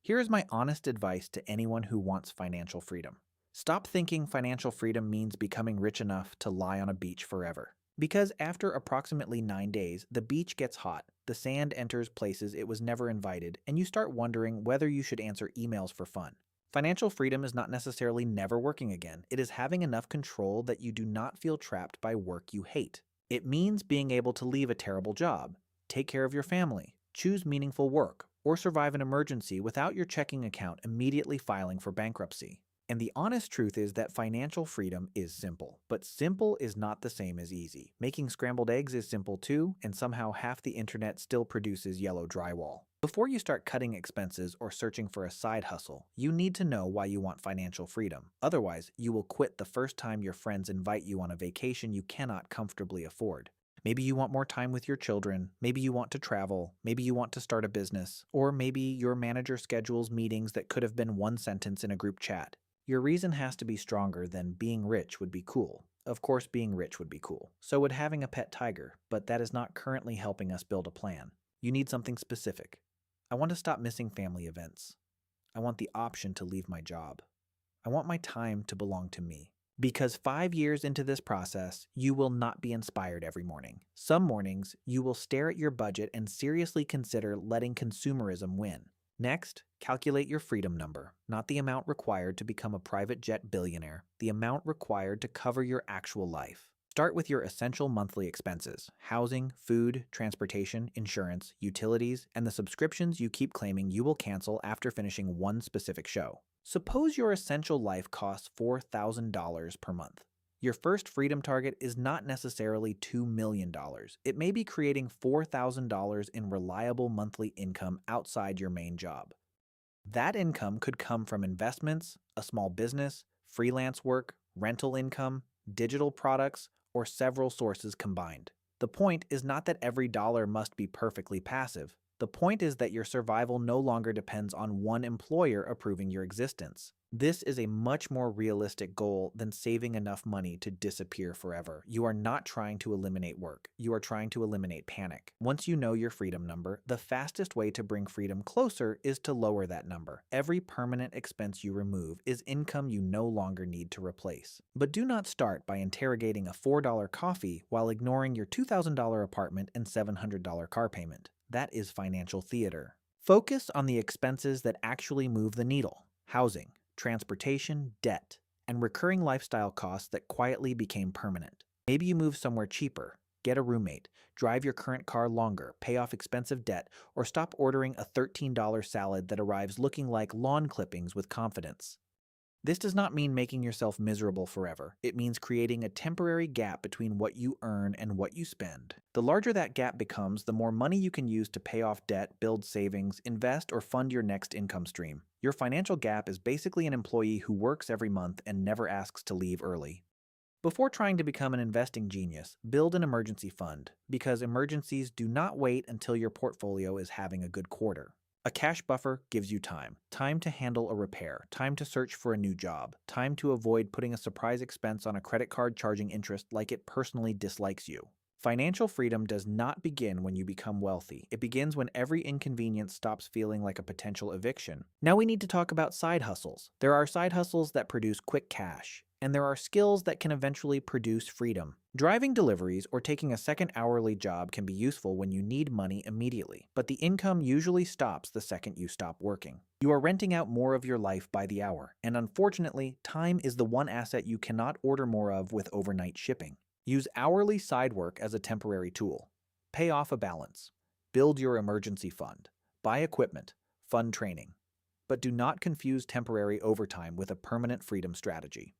Here is my honest advice to anyone who wants financial freedom. Stop thinking financial freedom means becoming rich enough to lie on a beach forever. Because after approximately 9 days, the beach gets hot, the sand enters places it was never invited, and you start wondering whether you should answer emails for fun. Financial freedom is not necessarily never working again. It is having enough control that you do not feel trapped by work you hate. It means being able to leave a terrible job, take care of your family, choose meaningful work, or survive an emergency without your checking account immediately filing for bankruptcy. And the honest truth is that financial freedom is simple. But simple is not the same as easy. Making scrambled eggs is simple too, and somehow half the internet still produces yellow drywall. Before you start cutting expenses or searching for a side hustle, you need to know why you want financial freedom. Otherwise, you will quit the first time your friends invite you on a vacation you cannot comfortably afford. Maybe you want more time with your children, maybe you want to travel, maybe you want to start a business, or maybe your manager schedules meetings that could have been one sentence in a group chat. Your reason has to be stronger than being rich would be cool. Of course, being rich would be cool. So would having a pet tiger, but that is not currently helping us build a plan. You need something specific. I want to stop missing family events. I want the option to leave my job. I want my time to belong to me. Because 5 years into this process, you will not be inspired every morning. Some mornings, you will stare at your budget and seriously consider letting consumerism win. Next, calculate your freedom number, not the amount required to become a private jet billionaire, the amount required to cover your actual life. Start with your essential monthly expenses: housing, food, transportation, insurance, utilities, and the subscriptions you keep claiming you will cancel after finishing one specific show. Suppose your essential life costs $4,000 per month. Your first freedom target is not necessarily $2 million. It may be creating $4,000 in reliable monthly income outside your main job. That income could come from investments, a small business, freelance work, rental income, digital products, or several sources combined. The point is not that every dollar must be perfectly passive. The point is that your survival no longer depends on one employer approving your existence. This is a much more realistic goal than saving enough money to disappear forever. You are not trying to eliminate work. You are trying to eliminate panic. Once you know your freedom number, the fastest way to bring freedom closer is to lower that number. Every permanent expense you remove is income you no longer need to replace. But do not start by interrogating a $4 coffee while ignoring your $2,000 apartment and $700 car payment. That is financial theater. Focus on the expenses that actually move the needle: housing, transportation, debt, and recurring lifestyle costs that quietly became permanent. Maybe you move somewhere cheaper, get a roommate, drive your current car longer, pay off expensive debt, or stop ordering a $13 salad that arrives looking like lawn clippings with confidence. This does not mean making yourself miserable forever. It means creating a temporary gap between what you earn and what you spend. The larger that gap becomes, the more money you can use to pay off debt, build savings, invest, or fund your next income stream. Your financial gap is basically an employee who works every month and never asks to leave early. Before trying to become an investing genius, build an emergency fund, because emergencies do not wait until your portfolio is having a good quarter. A cash buffer gives you time. Time to handle a repair, time to search for a new job, time to avoid putting a surprise expense on a credit card charging interest like it personally dislikes you. Financial freedom does not begin when you become wealthy. It begins when every inconvenience stops feeling like a potential eviction. Now we need to talk about side hustles. There are side hustles that produce quick cash, and there are skills that can eventually produce freedom. Driving deliveries or taking a second hourly job can be useful when you need money immediately, but the income usually stops the second you stop working. You are renting out more of your life by the hour, and unfortunately, time is the one asset you cannot order more of with overnight shipping. Use hourly side work as a temporary tool. Pay off a balance. Build your emergency fund. Buy equipment. Fund training. But do not confuse temporary overtime with a permanent freedom strategy.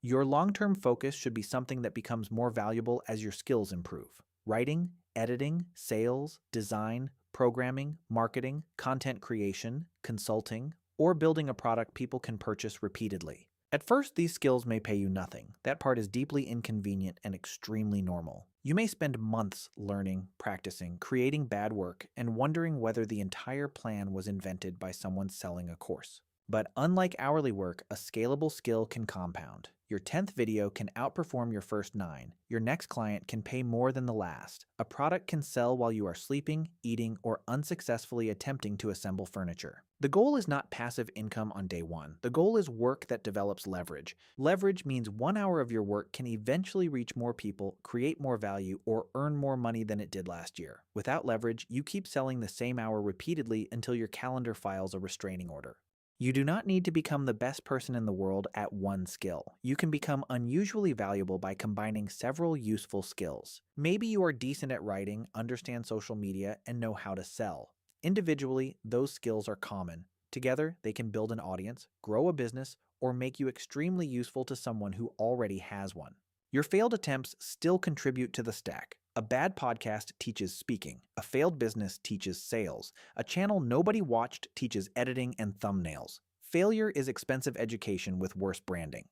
Your long-term focus should be something that becomes more valuable as your skills improve. Writing, editing, sales, design, programming, marketing, content creation, consulting, or building a product people can purchase repeatedly. At first, these skills may pay you nothing. That part is deeply inconvenient and extremely normal. You may spend months learning, practicing, creating bad work, and wondering whether the entire plan was invented by someone selling a course. But unlike hourly work, a scalable skill can compound. Your 10th video can outperform your first 9. Your next client can pay more than the last. A product can sell while you are sleeping, eating, or unsuccessfully attempting to assemble furniture. The goal is not passive income on day 1. The goal is work that develops leverage. Leverage means 1 hour of your work can eventually reach more people, create more value, or earn more money than it did last year. Without leverage, you keep selling the same hour repeatedly until your calendar files a restraining order. You do not need to become the best person in the world at one skill. You can become unusually valuable by combining several useful skills. Maybe you are decent at writing, understand social media, and know how to sell. Individually, those skills are common. Together, they can build an audience, grow a business, or make you extremely useful to someone who already has one. Your failed attempts still contribute to the stack. A bad podcast teaches speaking. A failed business teaches sales. A channel nobody watched teaches editing and thumbnails. Failure is expensive education with worse branding.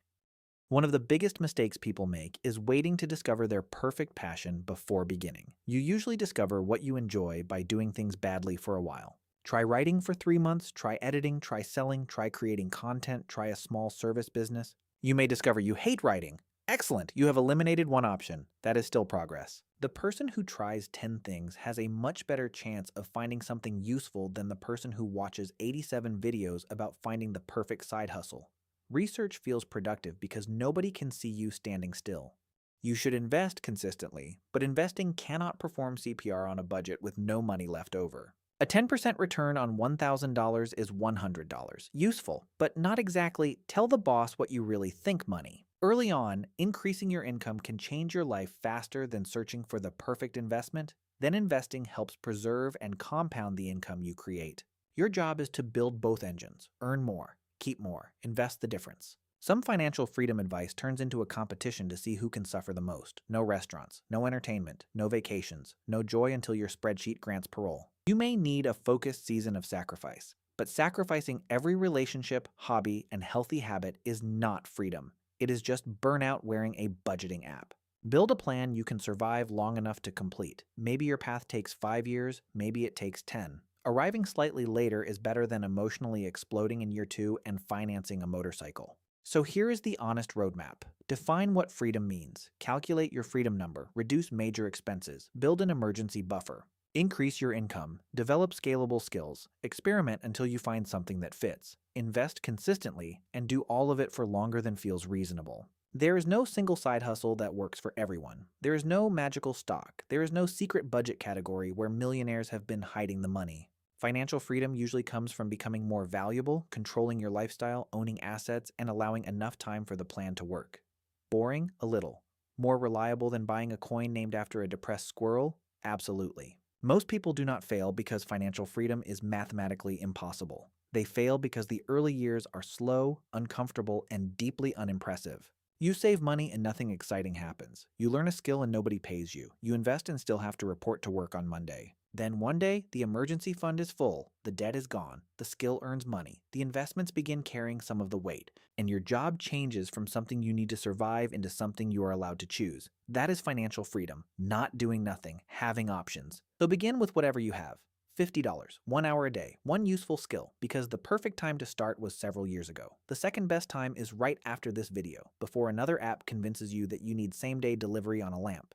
One of the biggest mistakes people make is waiting to discover their perfect passion before beginning. You usually discover what you enjoy by doing things badly for a while. Try writing for 3 months, try editing, try selling, try creating content, try a small service business. You may discover you hate writing. Excellent, you have eliminated one option. That is still progress. The person who tries 10 things has a much better chance of finding something useful than the person who watches 87 videos about finding the perfect side hustle. Research feels productive because nobody can see you standing still. You should invest consistently, but investing cannot perform CPR on a budget with no money left over. A 10% return on $1,000 is $100. Useful, but not exactly tell the boss what you really think money. Early on, increasing your income can change your life faster than searching for the perfect investment. Then investing helps preserve and compound the income you create. Your job is to build both engines, earn more, keep more, invest the difference. Some financial freedom advice turns into a competition to see who can suffer the most. No restaurants, no entertainment, no vacations, no joy until your spreadsheet grants parole. You may need a focused season of sacrifice, but sacrificing every relationship, hobby, and healthy habit is not freedom. It is just burnout wearing a budgeting app. Build a plan you can survive long enough to complete. Maybe your path takes 5 years, maybe it takes 10. Arriving slightly later is better than emotionally exploding in year 2 and financing a motorcycle. So here is the honest roadmap. Define what freedom means. Calculate your freedom number. Reduce major expenses. Build an emergency buffer. Increase your income. Develop scalable skills. Experiment until you find something that fits. Invest consistently and do all of it for longer than feels reasonable. There is no single side hustle that works for everyone. There is no magical stock. There is no secret budget category where millionaires have been hiding the money. Financial freedom usually comes from becoming more valuable, controlling your lifestyle, owning assets, and allowing enough time for the plan to work. Boring? A little. More reliable than buying a coin named after a depressed squirrel? Absolutely. Most people do not fail because financial freedom is mathematically impossible. They fail because the early years are slow, uncomfortable, and deeply unimpressive. You save money and nothing exciting happens. You learn a skill and nobody pays you. You invest and still have to report to work on Monday. Then one day, the emergency fund is full, the debt is gone, the skill earns money, the investments begin carrying some of the weight, and your job changes from something you need to survive into something you are allowed to choose. That is financial freedom, not doing nothing, having options. So begin with whatever you have. $50, 1 hour a day, one useful skill, because the perfect time to start was several years ago. The second best time is right after this video, before another app convinces you that you need same-day delivery on a lamp.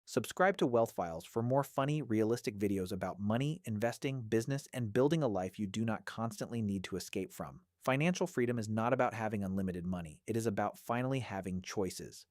Subscribe to Wealth Files for more funny, realistic videos about money, investing, business, and building a life you do not constantly need to escape from. Financial freedom is not about having unlimited money. It is about finally having choices.